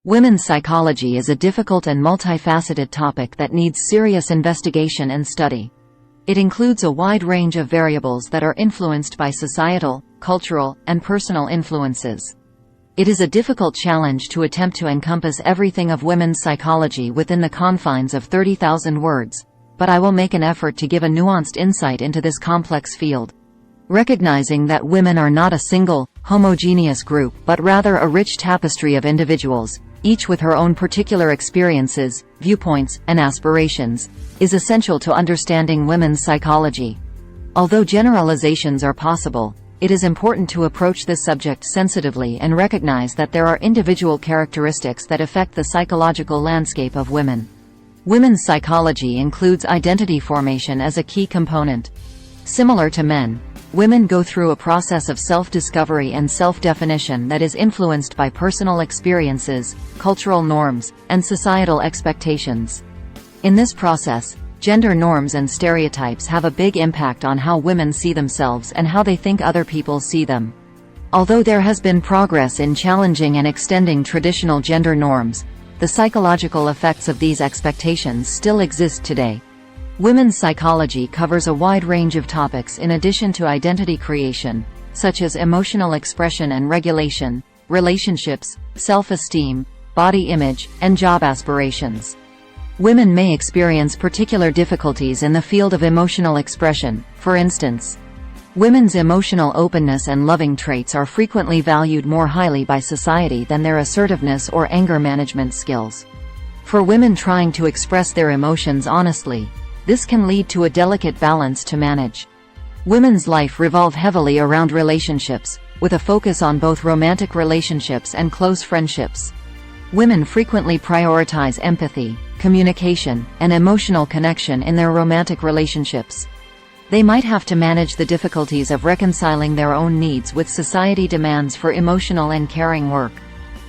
Women's psychology is a difficult and multifaceted topic that needs serious investigation and study. It includes a wide range of variables that are influenced by societal, cultural, and personal influences. It is a difficult challenge to attempt to encompass everything of women's psychology within the confines of 30,000 words, but I will make an effort to give a nuanced insight into this complex field. Recognizing that women are not a single, homogeneous group but rather a rich tapestry of individuals, each with her own particular experiences, viewpoints, and aspirations, is essential to understanding women's psychology. Although generalizations are possible, it is important to approach this subject sensitively and recognize that there are individual characteristics that affect the psychological landscape of women. Women's psychology includes identity formation as a key component. Similar to men, women go through a process of self-discovery and self-definition that is influenced by personal experiences, cultural norms, and societal expectations. In this process, gender norms and stereotypes have a big impact on how women see themselves and how they think other people see them. Although there has been progress in challenging and extending traditional gender norms, the psychological effects of these expectations still exist today. Women's psychology covers a wide range of topics in addition to identity creation, such as emotional expression and regulation, relationships, self-esteem, body image, and job aspirations. Women may experience particular difficulties in the field of emotional expression. For instance, women's emotional openness and loving traits are frequently valued more highly by society than their assertiveness or anger management skills. For women trying to express their emotions honestly, this can lead to a delicate balance to manage. Women's life revolve heavily around relationships, with a focus on both romantic relationships and close friendships. Women frequently prioritize empathy, communication, and emotional connection in their romantic relationships. They might have to manage the difficulties of reconciling their own needs with society demands for emotional and caring work.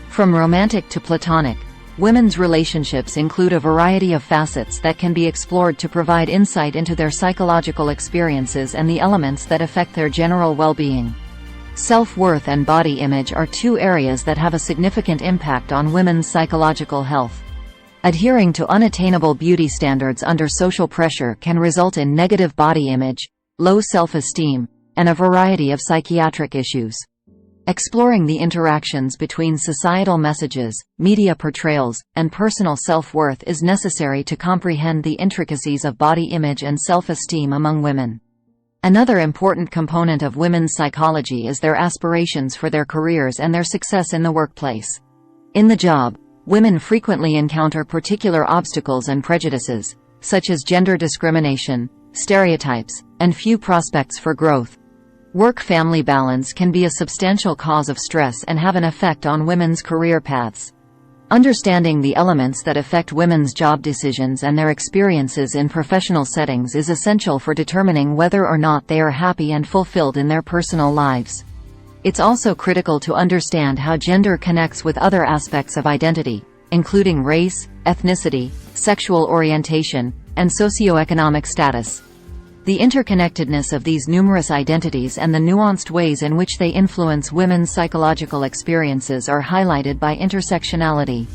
From romantic to platonic, women's relationships include a variety of facets that can be explored to provide insight into their psychological experiences and the elements that affect their general well-being. Self-worth and body image are two areas that have a significant impact on women's psychological health. Adhering to unattainable beauty standards under social pressure can result in negative body image, low self-esteem, and a variety of psychiatric issues. Exploring the interactions between societal messages, media portrayals, and personal self-worth is necessary to comprehend the intricacies of body image and self-esteem among women. Another important component of women's psychology is their aspirations for their careers and their success in the workplace. In the job, women frequently encounter particular obstacles and prejudices, such as gender discrimination, stereotypes, and few prospects for growth. Work-family balance can be a substantial cause of stress and have an effect on women's career paths. Understanding the elements that affect women's job decisions and their experiences in professional settings is essential for determining whether or not they are happy and fulfilled in their personal lives. It's also critical to understand how gender connects with other aspects of identity, including race, ethnicity, sexual orientation, and socioeconomic status. The interconnectedness of these numerous identities and the nuanced ways in which they influence women's psychological experiences are highlighted by intersectionality.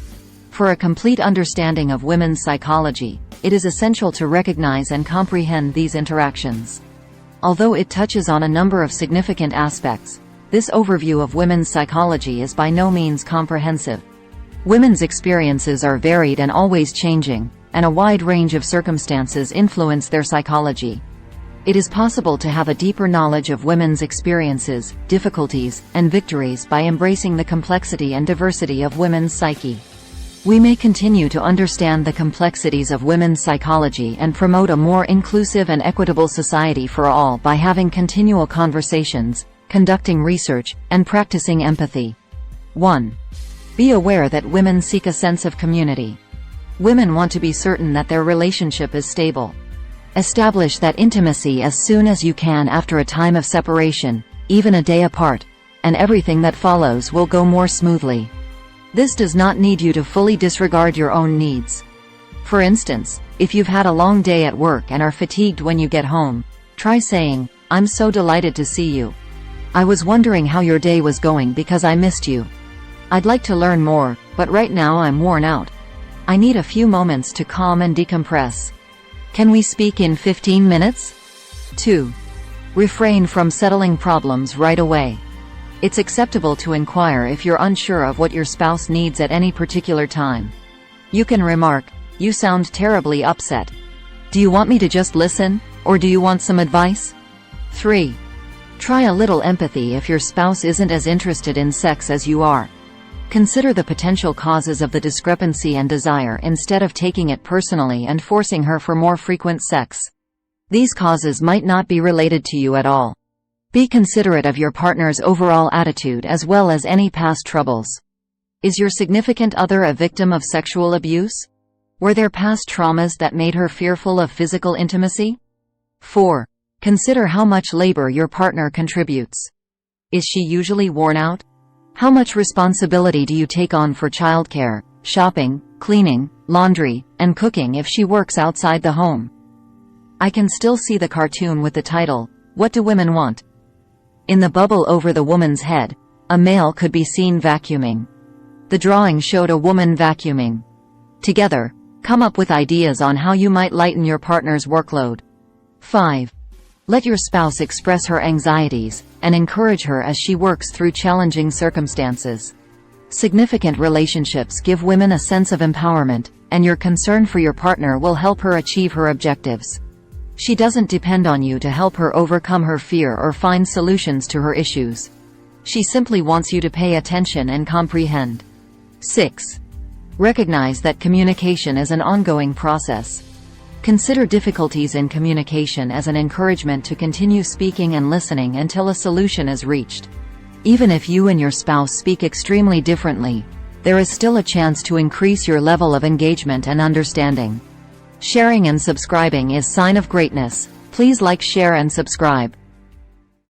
For a complete understanding of women's psychology, it is essential to recognize and comprehend these interactions. Although it touches on a number of significant aspects, this overview of women's psychology is by no means comprehensive. Women's experiences are varied and always changing, and a wide range of circumstances influence their psychology. It is possible to have a deeper knowledge of women's experiences, difficulties, and victories by embracing the complexity and diversity of women's psyche. We may continue to understand the complexities of women's psychology and promote a more inclusive and equitable society for all by having continual conversations, conducting research, and practicing empathy. 1. Be aware that women seek a sense of community. Women want to be certain that their relationship is stable. Establish that intimacy as soon as you can after a time of separation, even a day apart, and everything that follows will go more smoothly. This does not need you to fully disregard your own needs. For instance, if you've had a long day at work and are fatigued when you get home, try saying, "I'm so delighted to see you. I was wondering how your day was going because I missed you. I'd like to learn more. but right now I'm worn out. I need a few moments to calm and decompress. Can we speak in 15 minutes? 2. Refrain from settling problems right away. It's acceptable to inquire if you're unsure of what your spouse needs at any particular time. You can remark, "You sound terribly upset. Do you want me to just listen, or do you want some advice?" 3. Try a little empathy if your spouse isn't as interested in sex as you are. Consider the potential causes of the discrepancy and desire instead of taking it personally and forcing her for more frequent sex. These causes might not be related to you at all. Be considerate of your partner's overall attitude as well as any past troubles. Is your significant other a victim of sexual abuse? Were there past traumas that made her fearful of physical intimacy? 4. Consider how much labor your partner contributes. Is she usually worn out? How much responsibility do you take on for childcare, shopping, cleaning, laundry, and cooking if she works outside the home? I can still see the cartoon with the title, "What Do Women Want?" In the bubble over the woman's head, a male could be seen vacuuming. The drawing showed a woman vacuuming. Together, come up with ideas on how you might lighten your partner's workload. 5. Let your spouse express her anxieties, and encourage her as she works through challenging circumstances. Significant relationships give women a sense of empowerment, and your concern for your partner will help her achieve her objectives. She doesn't depend on you to help her overcome her fear or find solutions to her issues. She simply wants you to pay attention and comprehend. 6. Recognize that communication is an ongoing process. Consider difficulties in communication as an encouragement to continue speaking and listening until a solution is reached. Even if you and your spouse speak extremely differently, there is still a chance to increase your level of engagement and understanding. Sharing and subscribing is sign of greatness. Please like, share, and subscribe.